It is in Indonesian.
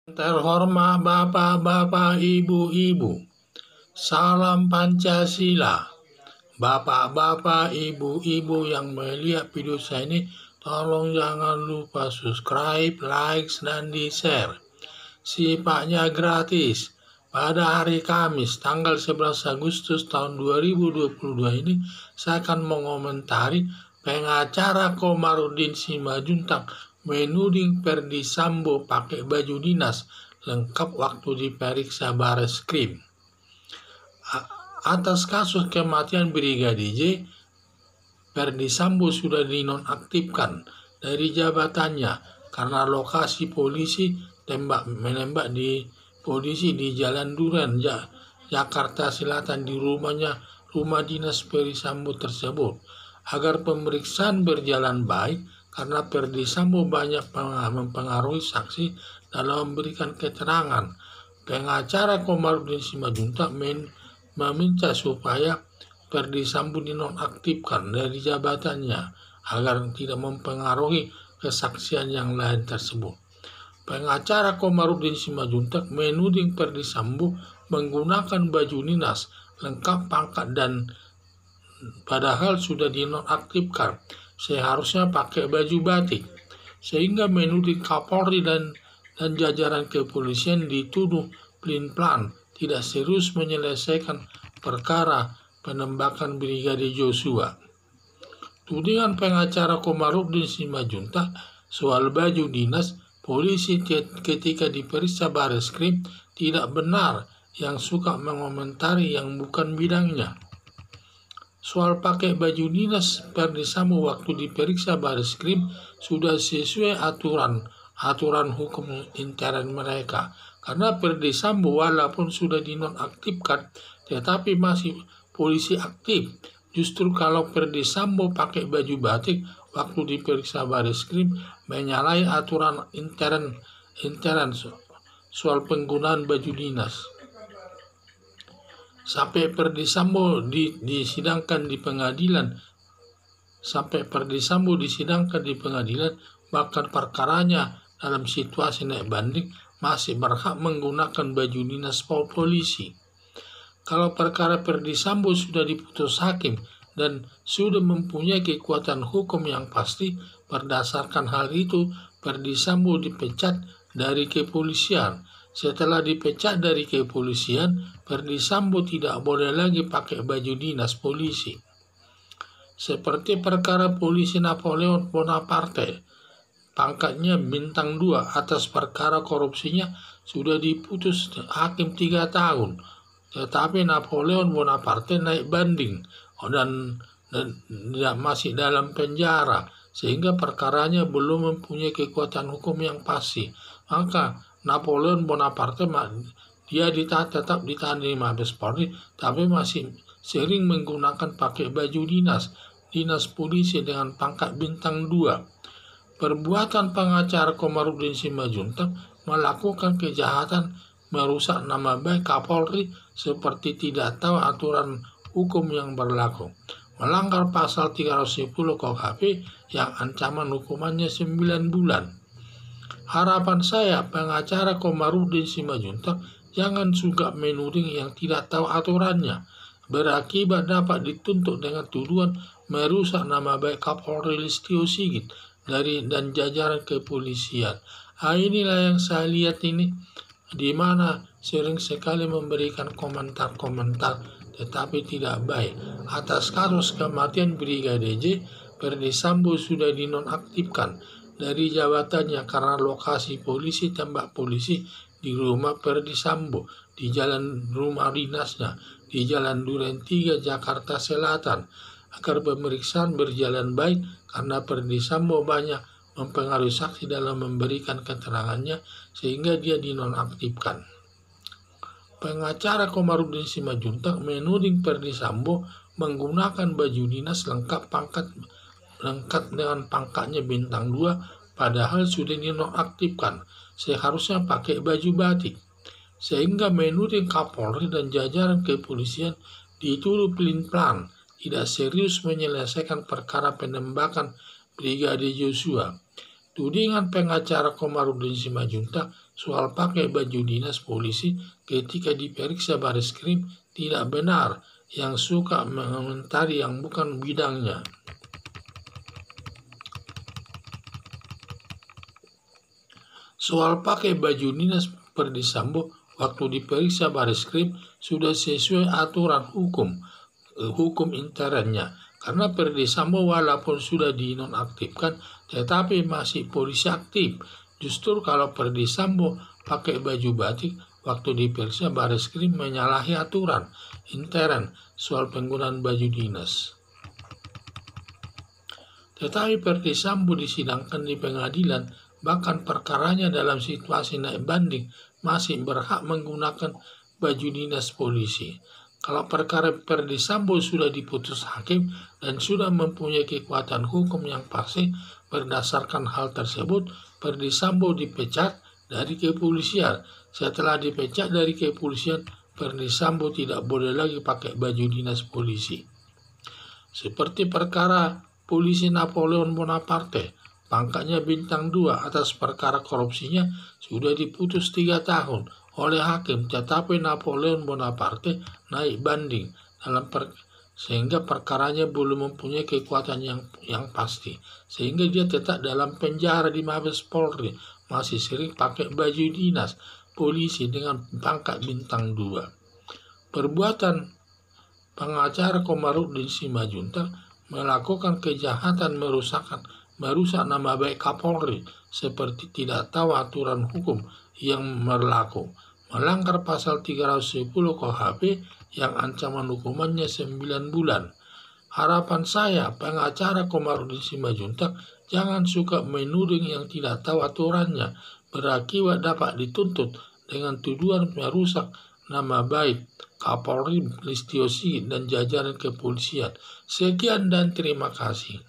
Terhormat Bapak-Bapak, Ibu-Ibu, salam Pancasila. Bapak-bapak, ibu-ibu yang melihat video saya ini, tolong jangan lupa subscribe, like, dan di-share. Sifatnya gratis. Pada hari Kamis, tanggal 11 Agustus tahun 2022 ini, saya akan mengomentari pengacara Komarudin Simanjuntak menuding Ferdy Sambo pakai baju dinas lengkap waktu diperiksa Bareskrim. Atas kasus kematian Brigadir J, Ferdy Sambo sudah dinonaktifkan dari jabatannya karena lokasi polisi menembak di polisi di Jalan Duren, Jakarta Selatan di rumah dinas Ferdy Sambo tersebut. Agar pemeriksaan berjalan baik karena Ferdy Sambo banyak mempengaruhi saksi dalam memberikan keterangan, pengacara Komarudin Simanjuntak meminta supaya Ferdy Sambo dinonaktifkan dari jabatannya agar tidak mempengaruhi kesaksian yang lain tersebut. Pengacara Komarudin Simanjuntak menuding Ferdy Sambo menggunakan baju dinas lengkap pangkat dan padahal sudah dinonaktifkan, seharusnya pakai baju batik, sehingga menuding Kapolri dan jajaran kepolisian dituduh pelin-pelan tidak serius menyelesaikan perkara penembakan Brigadir Joshua. Tudingan pengacara Komarudin Simanjuntak soal baju dinas polisi ketika diperiksa Bareskrim tidak benar, yang suka mengomentari yang bukan bidangnya. Soal pakai baju dinas Ferdy Sambo waktu diperiksa Bareskrim sudah sesuai aturan hukum intern mereka. Karena Ferdy Sambo walaupun sudah dinonaktifkan tetapi masih polisi aktif. Justru kalau Ferdy Sambo pakai baju batik waktu diperiksa Bareskrim menyalahi aturan intern soal penggunaan baju dinas. Sampai Ferdy Sambo disidangkan di pengadilan, bahkan perkaranya dalam situasi naik banding masih berhak menggunakan baju dinas polisi. Kalau perkara Ferdy Sambo sudah diputus hakim dan sudah mempunyai kekuatan hukum yang pasti, berdasarkan hal itu Ferdy Sambo dipecat dari kepolisian. Setelah dipecat dari kepolisian, Ferdy Sambo tidak boleh lagi pakai baju dinas polisi. Seperti perkara polisi Napoleon Bonaparte, pangkatnya bintang 2, atas perkara korupsinya sudah diputus hakim 3 tahun. Tetapi Napoleon Bonaparte naik banding dan masih dalam penjara, sehingga perkaranya belum mempunyai kekuatan hukum yang pasti. Maka Napoleon Bonaparte dia tetap ditahan di Mabes Polri, tapi masih sering menggunakan pakai baju dinas polisi dengan pangkat bintang 2. Perbuatan pengacara Komarudin Simanjuntak melakukan kejahatan merusak nama baik Kapolri seperti tidak tahu aturan hukum yang berlaku, melanggar pasal 310 KUHP yang ancaman hukumannya 9 bulan. Harapan saya pengacara Komarudin Simanjuntak jangan suka menuding yang tidak tahu aturannya, berakibat dapat dituntut dengan tuduhan merusak nama baik Kapolri Listio Sigit dan jajaran kepolisian. Inilah yang saya lihat ini, di mana sering sekali memberikan komentar tetapi tidak baik. Atas kasus kematian Brigadir J, Ferdy Sambo sudah dinonaktifkan dari jabatannya karena lokasi polisi tembak polisi di rumah Ferdy Sambo di jalan rumah dinasnya di Jalan Duren 3 Jakarta Selatan. Agar pemeriksaan berjalan baik karena Ferdy Sambo banyak mempengaruhi saksi dalam memberikan keterangannya sehingga dia dinonaktifkan. Pengacara Komarudin Simanjuntak menuding Ferdy Sambo menggunakan baju dinas lengkap dengan pangkatnya bintang 2 padahal sudah dinonaktifkan, seharusnya pakai baju batik, sehingga menuding Kapolri dan jajaran kepolisian dituduh pelin-pelan tidak serius menyelesaikan perkara penembakan Brigadir Joshua. Tudingan pengacara Komarudin Simanjuntak soal pakai baju dinas polisi ketika diperiksa Bareskrim tidak benar, yang suka mengomentari yang bukan bidangnya. Soal pakai baju dinas Verdi Sambo waktu diperiksa Bareskrim sudah sesuai aturan hukum internnya. Karena Verdi Sambo walaupun sudah dinonaktifkan tetapi masih polisi aktif. Justru kalau Verdi Sambo pakai baju batik waktu diperiksa Bareskrim menyalahi aturan intern soal penggunaan baju dinas. Tetapi Verdi Sambo disidangkan di pengadilan, bahkan perkaranya dalam situasi naik banding masih berhak menggunakan baju dinas polisi. Kalau perkara Verdi Sambo sudah diputus hakim dan sudah mempunyai kekuatan hukum yang pasti, berdasarkan hal tersebut, Verdi Sambo dipecat dari kepolisian. Setelah dipecat dari kepolisian, Verdi Sambo tidak boleh lagi pakai baju dinas polisi. Seperti perkara polisi Napoleon Bonaparte, pangkatnya bintang 2 atas perkara korupsinya sudah diputus 3 tahun oleh hakim, tetapi Napoleon Bonaparte naik banding sehingga perkaranya belum mempunyai kekuatan yang pasti, sehingga dia tetap dalam penjara di Mabes Polri, masih sering pakai baju dinas polisi dengan pangkat bintang 2. Perbuatan pengacara Komarudin Simanjuntak melakukan kejahatan merusak nama baik Kapolri seperti tidak tahu aturan hukum yang berlaku, melanggar pasal 310 KUHP yang ancaman hukumannya 9 bulan. Harapan saya pengacara Komarudin Simanjuntak jangan suka menuding yang tidak tahu aturannya, berakibat dapat dituntut dengan tuduhan merusak nama baik Kapolri Listio Sigit dan jajaran kepolisian. Sekian dan terima kasih.